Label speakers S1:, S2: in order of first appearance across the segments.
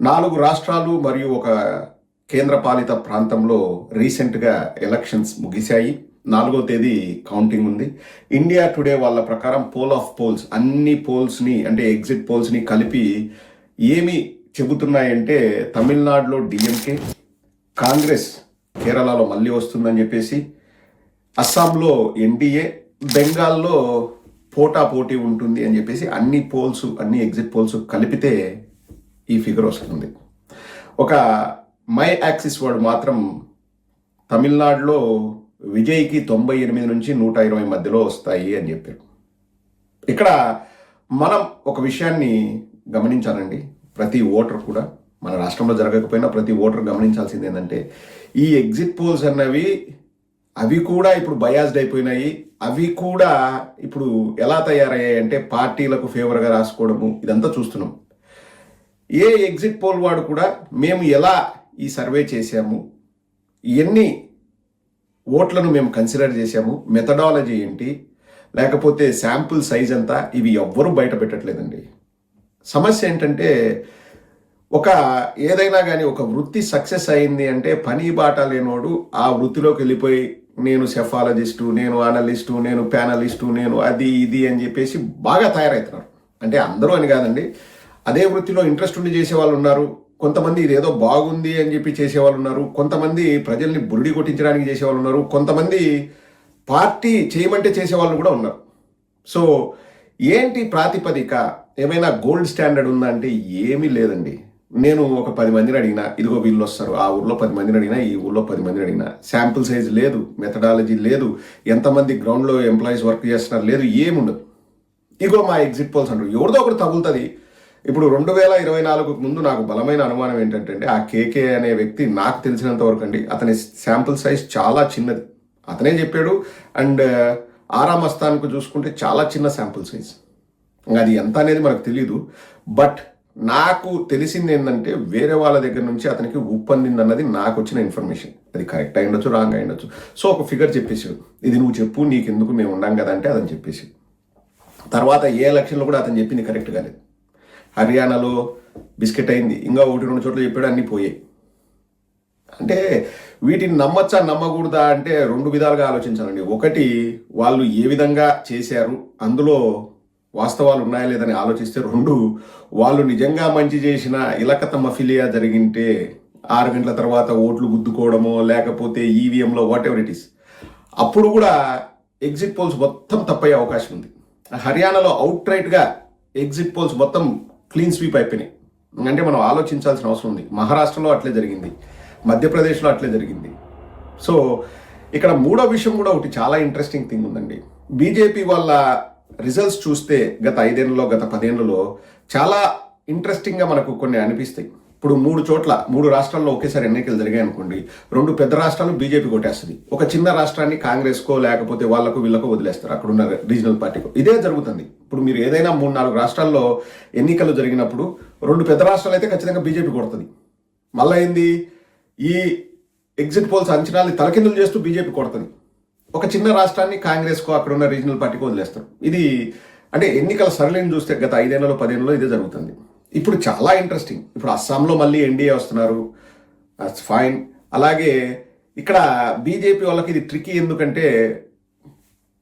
S1: 4 రాష్ట్రాలు మరియు ఒక కేంద్రపాలిత ప్రాంతంలో రీసెంట్గా ఎలక్షన్స్ ముగిశాయి. 4వ తేదీ కౌంటింగ్ ఉంది. ఇండియా టుడే వాళ్ళ ప్రకారం పోల్ ఆఫ్ పోల్స్ అన్ని పోల్స్ని అంటే ఎగ్జిట్ పోల్స్ని కలిపి ఏమి చెబుతున్నాయంటే తమిళనాడులో డిఎంకే, కాంగ్రెస్ కేరళలో మళ్ళీ వస్తుందని చెప్పేసి, అస్సాంలో ఎన్డీఏ, బెంగాల్లో పోటీ ఉంటుంది అని చెప్పేసి అన్ని ఎగ్జిట్ పోల్స్ కలిపితే ఈ ఫిగర్ వస్తుంది. ఒక మై యాక్సిస్ వాడు మాత్రం తమిళనాడులో విజయ్కి 98 నుంచి 120 మధ్యలో వస్తాయి అని చెప్పారు. ఇక్కడ మనం ఒక విషయాన్ని గమనించాలండి. ప్రతి ఓటర్ కూడా, మన రాష్ట్రంలో జరగకపోయినా ప్రతి ఓటర్ గమనించాల్సింది ఏంటంటే, ఈ ఎగ్జిట్ పోల్స్ అన్నవి అవి కూడా ఇప్పుడు బయాస్డ్ అయిపోయినాయి. అవి కూడా ఇప్పుడు ఎలా తయారయ్యాయి అంటే పార్టీలకు ఫేవర్గా రాసుకోవడము, ఇదంతా చూస్తున్నాం. ఏ ఎగ్జిట్ పోల్ వాడు కూడా మేము ఎలా ఈ సర్వే చేశాము, ఎన్ని ఓట్లను మేము కన్సిడర్ చేశాము, మెథడాలజీ ఏంటి, లేకపోతే శాంపుల్ సైజ్ ఎంత, ఇవి ఎవ్వరూ బయట పెట్టట్లేదండి. సమస్య ఏంటంటే, ఏదైనా కానీ ఒక వృత్తి సక్సెస్ అయింది అంటే పని బాట లేనోడు ఆ వృత్తిలోకి వెళ్ళిపోయి నేను సెఫాలజిస్టు, నేను అనలిస్టు, నేను ప్యానలిస్టు, నేను అది ఇది అని చెప్పేసి బాగా తయారవుతున్నారు. అంటే అందరూ అని కాదండి, అదే వృత్తిలో ఇంట్రెస్ట్ ఉండి చేసేవాళ్ళు ఉన్నారు. కొంతమంది ఇదేదో బాగుంది అని చెప్పి చేసేవాళ్ళు ఉన్నారు. కొంతమంది ప్రజల్ని బురిడి కొట్టించడానికి చేసేవాళ్ళు ఉన్నారు. కొంతమంది పార్టీ చేయమంటే చేసేవాళ్ళు కూడా ఉన్నారు. సో ఏంటి ప్రాతిపదిక, ఏమైనా గోల్డ్ స్టాండర్డ్ ఉందా అంటే ఏమీ లేదండి. నేను ఒక 10 మందిని అడిగినా, ఇదిగో వీళ్ళు వస్తారు, ఆ ఊర్లో 10 మందిని అడిగినా, ఈ ఊర్లో 10 మందిని అడిగినా, శాంపుల్ సైజ్ లేదు, మెథడాలజీ లేదు, ఎంతమంది గ్రౌండ్లో ఎంప్లాయీస్ వర్క్ చేస్తున్నారు లేదు, ఏముండదు. ఇగో మా ఎగ్జిట్ పోల్స్ అంటారు. ఎవరిదో ఒకటి తగులుతుంది. ఇప్పుడు 2024 ముందు నాకు బలమైన అనుమానం ఏంటంటే, ఆ కేకే అనే వ్యక్తి నాకు తెలిసినంత వరకు అండి, అతని శాంపుల్ సైజ్ చాలా చిన్నది, అతనే చెప్పాడు. అండ్ ఆరామ్ అస్థాన్కు చూసుకుంటే చాలా చిన్న శాంపుల్ సైజ్, అది ఎంత అనేది మనకు తెలియదు. బట్ నాకు తెలిసింది ఏంటంటే, వేరే వాళ్ళ దగ్గర నుంచి అతనికి ఉప్పందింది అన్నది నాకు వచ్చిన ఇన్ఫర్మేషన్. అది కరెక్ట్ అయి ఉండొచ్చు, రాంగ్ అయి ఉండొచ్చు. సో ఒక ఫిగర్ చెప్పేసాడు, ఇది నువ్వు చెప్పు, నీకెందుకు, మేము ఉన్నాం కదా అంటే అతను చెప్పేసి. తర్వాత ఏ ఎలక్షన్లో కూడా అతను చెప్పింది కరెక్ట్ కాలేదు. హర్యానాలో బిస్కెట్ అయింది, ఇంకా 1-2 చోట్ల చెప్పాడు, అన్నీ పోయాయి. అంటే వీటిని నమ్మచ్చా నమ్మకూడదా అంటే 2 విధాలుగా ఆలోచించాలండి. ఒకటి, వాళ్ళు ఏ విధంగా చేశారు, అందులో వాస్తవాలు ఉన్నాయా లేదని ఆలోచిస్తే. 2, వాళ్ళు నిజంగా మంచి చేసిన ఇలకత మఫిలియా జరిగింటే 6 గంటల తర్వాత ఓట్లు గుద్దుకోవడమో లేకపోతే ఈవీఎంలో వాట్ ఎవర్ ఇట్ ఈస్, అప్పుడు కూడా ఎగ్జిట్ పోల్స్ మొత్తం తప్పయ్యే అవకాశం ఉంది. హర్యానాలో అవుట్ రైట్గా ఎగ్జిట్ పోల్స్ మొత్తం క్లీన్ స్వీప్ అయిపోయినాయి. అంటే మనం ఆలోచించాల్సిన అవసరం ఉంది. మహారాష్ట్రలో అట్లే జరిగింది, మధ్యప్రదేశ్లో అట్లే జరిగింది. సో ఇక్కడ 3వ విషయం కూడా ఒకటి చాలా ఇంట్రెస్టింగ్ థింగ్ ఉందండి. బీజేపీ వాళ్ళ రిజల్ట్స్ చూస్తే గత 5 ఏళ్లలో, గత 10 ఏళ్లలో చాలా ఇంట్రెస్టింగ్గా మనకు కొన్ని అనిపిస్తాయి. ఇప్పుడు 3 రాష్ట్రాల్లో ఒకేసారి ఎన్నికలు జరిగాయి అనుకోండి, 2 పెద్ద రాష్ట్రాలు బీజేపీ కొట్టేస్తుంది, ఒక చిన్న రాష్ట్రాన్ని కాంగ్రెస్కో లేకపోతే వీళ్ళకో వదిలేస్తారు, అక్కడున్న రీజనల్ పార్టీకో. ఇదే జరుగుతుంది. ఇప్పుడు మీరు ఏదైనా 3-4 రాష్ట్రాల్లో ఎన్నికలు జరిగినప్పుడు 2 పెద్ద రాష్ట్రాలు అయితే ఖచ్చితంగా బీజేపీ కొడుతుంది. మళ్ళీ ఏంది, ఈ ఎగ్జిట్ పోల్స్ అంచనాల్ని తలకిందులు చేస్తూ బీజేపీ కొడుతుంది, ఒక చిన్న రాష్ట్రాన్ని కాంగ్రెస్కో అక్కడున్న రీజనల్ పార్టీకో వదిలేస్తారు. ఇది అంటే ఎన్నికల సరళిని చూస్తే గత 5 ఏళ్లలో 10 ఏళ్లలో ఇదే జరుగుతుంది. ఇప్పుడు చాలా ఇంట్రెస్టింగ్, ఇప్పుడు అస్సాంలో మళ్ళీ ఎన్డీఏ వస్తున్నారు, దట్స్ ఫైన్. అలాగే ఇక్కడ బీజేపీ వాళ్ళకి ఇది ట్రికీ, ఎందుకంటే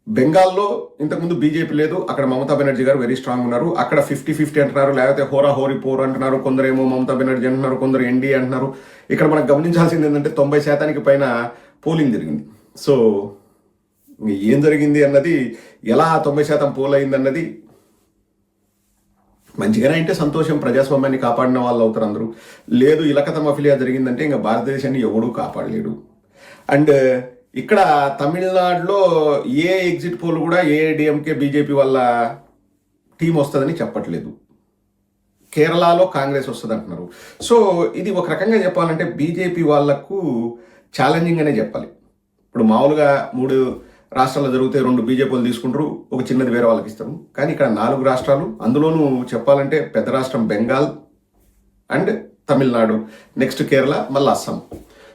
S1: బెంగాల్లో ఇంతకుముందు బీజేపీ లేదు, అక్కడ మమతా బెనర్జీ గారు వెరీ స్ట్రాంగ్ ఉన్నారు. అక్కడ 50-50 అంటున్నారు, లేకపోతే హోరీ పోర్ అంటున్నారు, కొందరేమో మమతా బెనర్జీ అంటున్నారు, కొందరు ఎన్డీఏ అంటున్నారు. ఇక్కడ మనకు గమనించాల్సింది ఏంటంటే 90% పైన పోలింగ్ జరిగింది. సో ఏం జరిగింది అన్నది, ఎలా 90% పోల్ అయింది అన్నది, మంచిగానే అంటే సంతోషం, ప్రజాస్వామ్యాన్ని కాపాడిన వాళ్ళు అవుతారు అందరూ. లేదు ఇలకత మఫిలియా జరిగిందంటే ఇంకా భారతదేశాన్ని ఎవడూ కాపాడలేడు. అండ్ ఇక్కడ తమిళనాడులో ఏ ఎగ్జిట్ పోల్ కూడా ఏఐడిఎంకే బీజేపీ వాళ్ళ టీం వస్తుందని చెప్పట్లేదు. కేరళలో కాంగ్రెస్ వస్తుంది అంటున్నారు. సో ఇది ఒక రకంగా చెప్పాలంటే బీజేపీ వాళ్లకు ఛాలెంజింగ్ అనే చెప్పాలి. ఇప్పుడు మామూలుగా 3 రాష్ట్రాల్లో జరిగితే 2 బీజేపీ వాళ్ళు తీసుకుంటారు, ఒక చిన్నది వేరే వాళ్ళకి ఇస్తారు. కానీ ఇక్కడ 4 రాష్ట్రాలు, అందులోనూ చెప్పాలంటే పెద్ద రాష్ట్రం బెంగాల్ అండ్ తమిళనాడు, నెక్స్ట్ కేరళ, మళ్ళీ అస్సాం.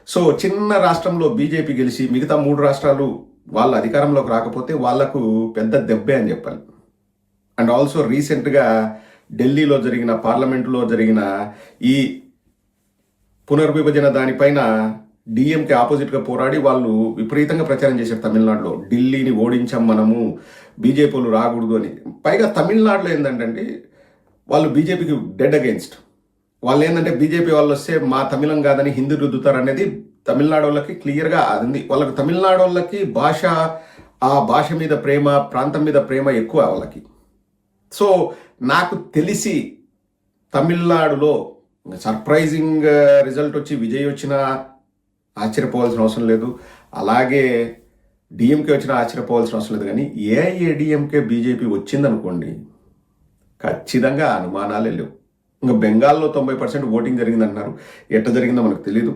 S1: సో చిన్న రాష్ట్రంలో బీజేపీ గెలిచి మిగతా 3 రాష్ట్రాలు వాళ్ళ అధికారంలోకి రాకపోతే వాళ్లకు పెద్ద దెబ్బే అని చెప్పాలి. అండ్ ఆల్సో రీసెంట్గా ఢిల్లీలో జరిగిన పార్లమెంటులో జరిగిన ఈ పునర్విభజన దానిపైన డిఎంకే ఆపోజిట్గా పోరాడి వాళ్ళు విపరీతంగా ప్రచారం చేశారు తమిళనాడులో. ఢిల్లీని ఓడించాం మనము, బీజేపీలు రాకూడదు అని. పైగా తమిళనాడులో ఏంటంటే వాళ్ళు బీజేపీకి డెడ్ అగెయిన్స్ట్. వాళ్ళు ఏంటంటే బీజేపీ వాళ్ళు వస్తే మా తమిళం కాదని హిందీ రుద్దుతారు అనేది తమిళనాడు వాళ్ళకి క్లియర్గా అది. వాళ్ళకి తమిళనాడు వాళ్ళకి ఆ భాష మీద ప్రేమ, ప్రాంతం మీద ప్రేమ ఎక్కువ వాళ్ళకి. సో నాకు తెలిసి తమిళనాడులో సర్ప్రైజింగ్ రిజల్ట్ వచ్చి విజయ్ వచ్చినా ఆశ్చర్యపోవాల్సిన అవసరం లేదు, అలాగే డిఎంకే వచ్చినా ఆశ్చర్యపోవాల్సిన అవసరం లేదు. కానీ ఏఐఏడిఎంకే బీజేపీ వచ్చిందనుకోండి, ఖచ్చితంగా అనుమానాలే లేవు. ఇంకా బెంగాల్లో 90% ఓటింగ్ జరిగిందన్నారు. ఎట్లా జరిగిందో మనకు తెలీదు.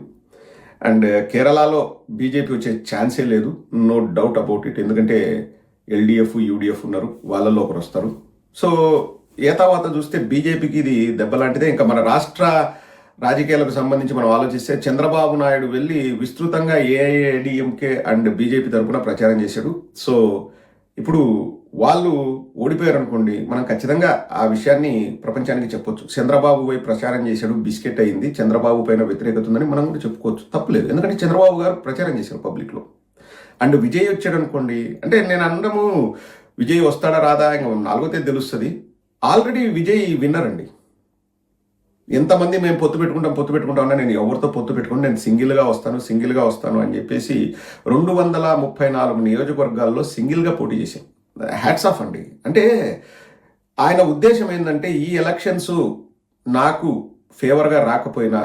S1: అండ్ కేరళలో బీజేపీ వచ్చే ఛాన్సే లేదు, నో డౌట్ అబౌట్ ఇట్. ఎందుకంటే ఎల్డిఎఫ్, యూడిఎఫ్ ఉన్నారు, వాళ్ళల్లో ఒకరు వస్తారు. సో ఏ తర్వాత చూస్తే బీజేపీకి ఇది దెబ్బ లాంటిదే. ఇంకా మన రాష్ట్ర రాజకీయాలకు సంబంధించి మనం ఆలోచిస్తే చంద్రబాబు నాయుడు వెళ్ళి విస్తృతంగా ఏఐఏడిఎంకే అండ్ బీజేపీ తరఫున ప్రచారం చేశాడు. సో ఇప్పుడు వాళ్ళు ఓడిపోయారు అనుకోండి, మనం ఖచ్చితంగా ఆ విషయాన్ని ప్రపంచానికి చెప్పొచ్చు. చంద్రబాబు వైపు ప్రచారం చేశాడు, బిస్కెట్ అయింది, చంద్రబాబు పైన వ్యతిరేకత ఉందని మనం కూడా చెప్పుకోవచ్చు, తప్పులేదు. ఎందుకంటే చంద్రబాబు గారు ప్రచారం చేశారు పబ్లిక్లో. అండ్ విజయ్ వచ్చాడు అనుకోండి, అంటే నేను అనడము విజయ్ వస్తాడా రాదా ఇంకా 4వ తేదీ తెలుస్తుంది. ఆల్రెడీ విజయ్ విన్నర్ అండి. ఎంతమంది మేము పొత్తు పెట్టుకుంటాం అన్నా నేను ఎవరితో పొత్తు పెట్టుకుని నేను సింగిల్గా వస్తాను అని చెప్పేసి 234 నియోజకవర్గాల్లో సింగిల్గా పోటీ చేశాను. హ్యాట్స్ ఆఫ్ అండి. అంటే ఆయన ఉద్దేశం ఏంటంటే ఈ ఎలక్షన్స్ నాకు ఫేవర్గా రాకపోయినా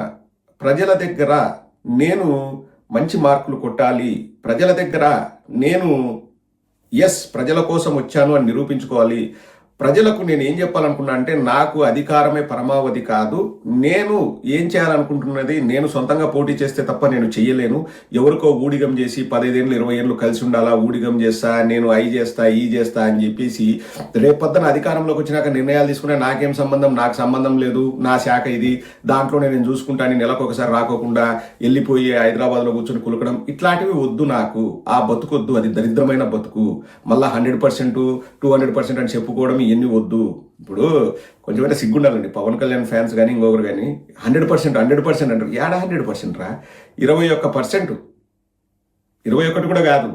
S1: ప్రజల దగ్గర నేను మంచి మార్కులు కొట్టాలి, ప్రజల దగ్గర నేను ప్రజల కోసం వచ్చాను అని నిరూపించుకోవాలి. ప్రజలకు నేను ఏం చెప్పాలనుకున్నా అంటే నాకు అధికారమే పరమావధి కాదు, నేను ఏం చేయాలనుకుంటున్నది నేను సొంతంగా పోటీ చేస్తే తప్ప నేను చెయ్యలేను. ఎవరికో ఊడిగం చేసి 15 ఏళ్ళు 20 ఏళ్ళు కలిసి ఉండాలా, ఊడిగం చేస్తా, నేను ఈ చేస్తా అని చెప్పేసి రేపొద్దున అధికారంలోకి వచ్చినాక నిర్ణయాలు తీసుకునే నాకు సంబంధం లేదు, నా శాఖ ఇది, దాంట్లోనే నేను చూసుకుంటాను, నెలకు ఒకసారి రాకోకుండా వెళ్ళిపోయి హైదరాబాద్లో కూర్చొని కులకడం, ఇట్లాంటివి వద్దు నాకు. ఆ బతుకొద్దు, అది దరిద్రమైన బతుకు. మళ్ళీ 100%, 200% అని చెప్పుకోవడం ఇవన్నీ వద్దు. ఇప్పుడు కొంచెమైనా సిగ్గుండాలండి పవన్ కళ్యాణ్ ఫ్యాన్స్ కానీ ఇంకొకరు కానీ. 100% అంటారు. ఏడా 100% రా? 21%, 21 కూడా కాదు,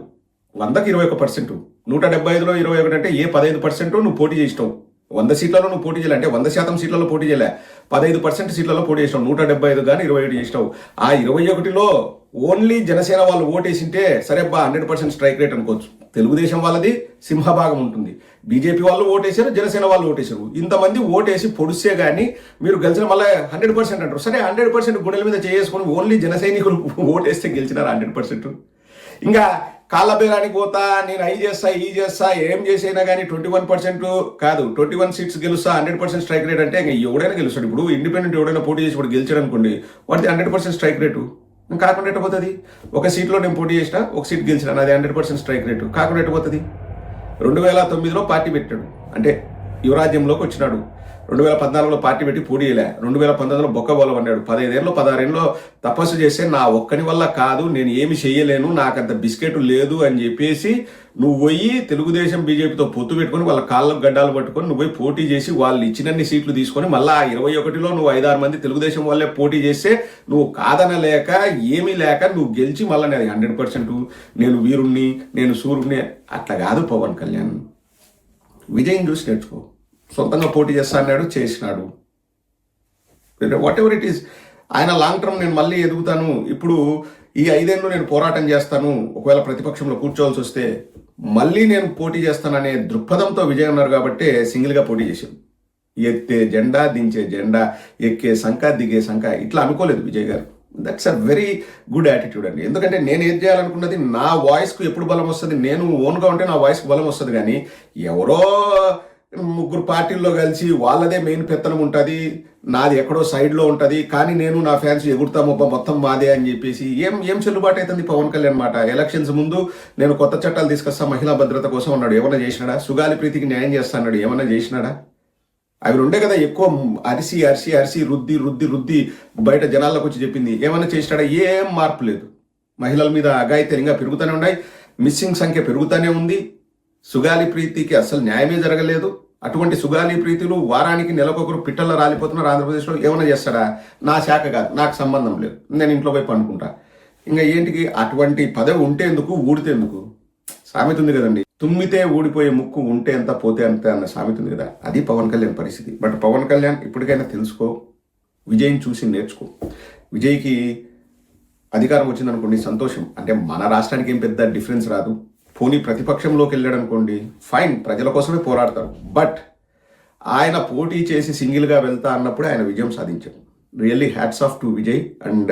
S1: 100కి 21%. 175లో 21 అంటే 15% నువ్వు పోటీ చేసినావు. 100 సీట్లలో నువ్వు పోటీ చేయాలి అంటే 100% సీట్లలో పోటీ చేయలే, 15% సీట్లలో పోటీ చేసినావు. 175 కానీ 21 చేసినావు. ఆ 21లో ఓన్లీ జనసేన వాళ్ళు ఓటేసింటే సరే బా 100% స్ట్రైక్ రేట్ అనుకోవచ్చు. తెలుగుదేశం వాళ్ళది సింహభాగం ఉంటుంది, బీజేపీ వాళ్ళు ఓటేశారు, జనసేన వాళ్ళు ఓటేశారు. ఇంతమంది ఓటేసి పొడిస్తే కానీ మీరు గెలిచిన మళ్ళీ 100% అంటారు. సరే 100% గుండెల మీద చేసుకొని ఓన్లీ జనసైనికులు ఓటేస్తే గెలిచినారు 100%. ఇంకా కాళ్ళ బేరానికి పోతా, నేను ఈ చేస్తా ఏం చేసైనా కానీ 21% కాదు 21 సీట్స్ గెలుస్తా, 100% స్ట్రైక్ రేట్ అంటే ఇంకా ఎవడైనా గెలుస్తాడు. ఇప్పుడు ఇండిపెండెంట్ ఎవడైనా పోటీ చేసి ఇప్పుడు గెలిచాడు అనుకోండి, వాడిది 100% స్ట్రైక్ రేటు. కాకుండా ఎట్టపోతుంది? ఒక సీట్లో నేను పోటీ చేసిన, ఒక సీట్ గెలిచిన, అది 100% స్ట్రైక్ రేటు. కాకుండా ఎట్టపోతుంది? 2009లో పార్టీ పెట్టాడు అంటే యువరాజ్యంలోకి వచ్చినాడు, 2014లో పార్టీ పెట్టి పోటీ చేయలే, 2019లో బొక్క బోలమన్నాడు, 15 ఏళ్ళు 16 ఏళ్ళు తపస్సు చేస్తే నా ఒక్కని వల్ల కాదు, నేను ఏమి చేయలేను, నాకంత బిస్కెట్ లేదు అని చెప్పేసి నువ్వు పోయి తెలుగుదేశం బీజేపీతో పొత్తు పెట్టుకొని వాళ్ళ కాళ్ళకు గడ్డాలు పట్టుకొని నువ్వు పోయి పోటీ చేసి వాళ్ళు ఇచ్చినన్ని సీట్లు తీసుకొని మళ్ళీ 21లో నువ్వు 5-6 మంది తెలుగుదేశం వాళ్ళే పోటీ చేస్తే నువ్వు కాదనలేక ఏమీ లేక నువ్వు గెలిచి మళ్ళీ నేను 100% నేను వీరుణ్ణి, నేను సూర్యుడిని, అట్లా కాదు పవన్ కళ్యాణ్. విజయం చూసి నేర్చుకో. సొంతంగా పోటీ చేస్తా అన్నాడు, చేసినాడు. వాట్ ఎవర్ ఇట్ ఈస్, ఆయన లాంగ్ టర్మ్ నేను మళ్ళీ ఎదుగుతాను, ఇప్పుడు ఈ 5 ఏళ్ళు నేను పోరాటం చేస్తాను, ఒకవేళ ప్రతిపక్షంలో కూర్చోవాల్సి వస్తే మళ్ళీ నేను పోటీ చేస్తాననే దృక్పథంతో విజయ్ ఉన్నారు కాబట్టి సింగిల్గా పోటీ చేశాను. ఎత్తే జెండా, దించే జెండా, ఎక్కే సంఖ, దిగే సంఖ, ఇట్లా అనుకోలేదు విజయ్ గారు. That's a very good attitude అండి. ఎందుకంటే నేను ఏం చేయాలనుకున్నది నా వాయిస్కు ఎప్పుడు బలం వస్తుంది, నేను ఓన్గా ఉంటే నా వాయిస్కి బలం వస్తుంది. కానీ ఎవరో 3 పార్టీల్లో కలిసి వాళ్ళదే మెయిన్ పెత్తనం ఉంటుంది, నాది ఎక్కడో సైడ్లో ఉంటుంది, కానీ నేను నా ఫ్యాన్స్ ఎగురుతాము మొత్తం మాదే అని చెప్పేసి ఏం చెల్లుబాటు అవుతుంది పవన్ కళ్యాణ్ మాట. ఎలక్షన్స్ ముందు నేను కొత్త చట్టాలు తీసుకొస్తా మహిళా భద్రత కోసం అన్నాడు, ఏమన్నా చేసినాడా? సుగాలి ప్రీతికి న్యాయం చేస్తా అన్నాడు, ఏమన్నా చేసినాడా? అవి ఉండే కదా ఎక్కువ అరిసి రుద్ది బయట జనాల్లోకి వచ్చి చెప్పింది, ఏమన్నా చేసినాడా? ఏం మార్పు లేదు. మహిళల మీద అఘాయిత్యాలు ఇంకా పెరుగుతూనే ఉన్నాయి, మిస్సింగ్ సంఖ్య పెరుగుతూనే ఉంది, సుగాలి ప్రీతికి అసలు న్యాయమే జరగలేదు. అటువంటి సుగాలి ప్రీతులు వారానికి నెలకొకరు పిట్టల్లో రాలిపోతున్నారు. ఆంధ్రప్రదేశ్లో ఏమైనా చేస్తాడా? నా శాఖ కాదు, నాకు సంబంధం లేదు, నేను ఇంట్లో పోయి పండుకుంటా. ఇంకా ఏంటికి అటువంటి పదవి ఉంటే ఎందుకు, ఊడితే ఎందుకు? సామెత ఉంది కదండి, తుమ్మితే ఊడిపోయే ముక్కు, ఉంటే ఎంత పోతే అంతే అన్న సామెత ఉంది కదా. అది పవన్ కళ్యాణ్ పరిస్థితి. బట్ పవన్ కళ్యాణ్ ఇప్పటికైనా తెలుసుకో, విజయ్ని చూసి నేర్చుకో. విజయ్కి అధికారం వచ్చిందనుకోండి సంతోషం, అంటే మన రాష్ట్రానికి ఏం పెద్ద డిఫరెన్స్ రాదు. పోనీ ప్రతిపక్షంలోకి వెళ్ళాడు అనుకోండి, ఫైన్, ప్రజల కోసమే పోరాడతారు. బట్ ఆయన పోటీ చేసి సింగిల్గా వెళ్తా అన్నప్పుడు ఆయన విజయం సాధించాడు. Really hats off to Vijay and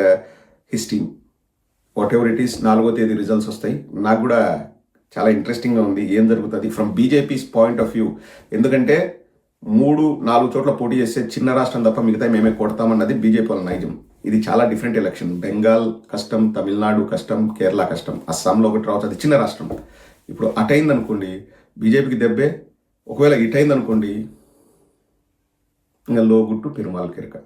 S1: his team. What ever it is, 4వ తేదీ రిజల్ట్స్ వస్తాయి. నాకు కూడా చాలా ఇంట్రెస్టింగ్గా ఉంది ఏం జరుగుతుంది from BJP's point of view. ఎందుకంటే 3-4 చోట్ల పోటీ చేస్తే చిన్న రాష్ట్రం తప్ప మిగతా మేమే కొడతామన్నది బీజేపీ వాళ్ళ నైజం. ఇది చాలా డిఫరెంట్ ఎలక్షన్. బెంగాల్ కష్టం, తమిళనాడు కష్టం, కేరళ కష్టం, అస్సాంలో ఒకటి రావచ్చు, అది చిన్న రాష్ట్రం. ఇప్పుడు అటైంది అనుకోండి బీజేపీకి దెబ్బే. ఒకవేళ ఇటైంది అనుకోండి ఇంకా లోగుట్టు పెరుమాళ్ కెరక.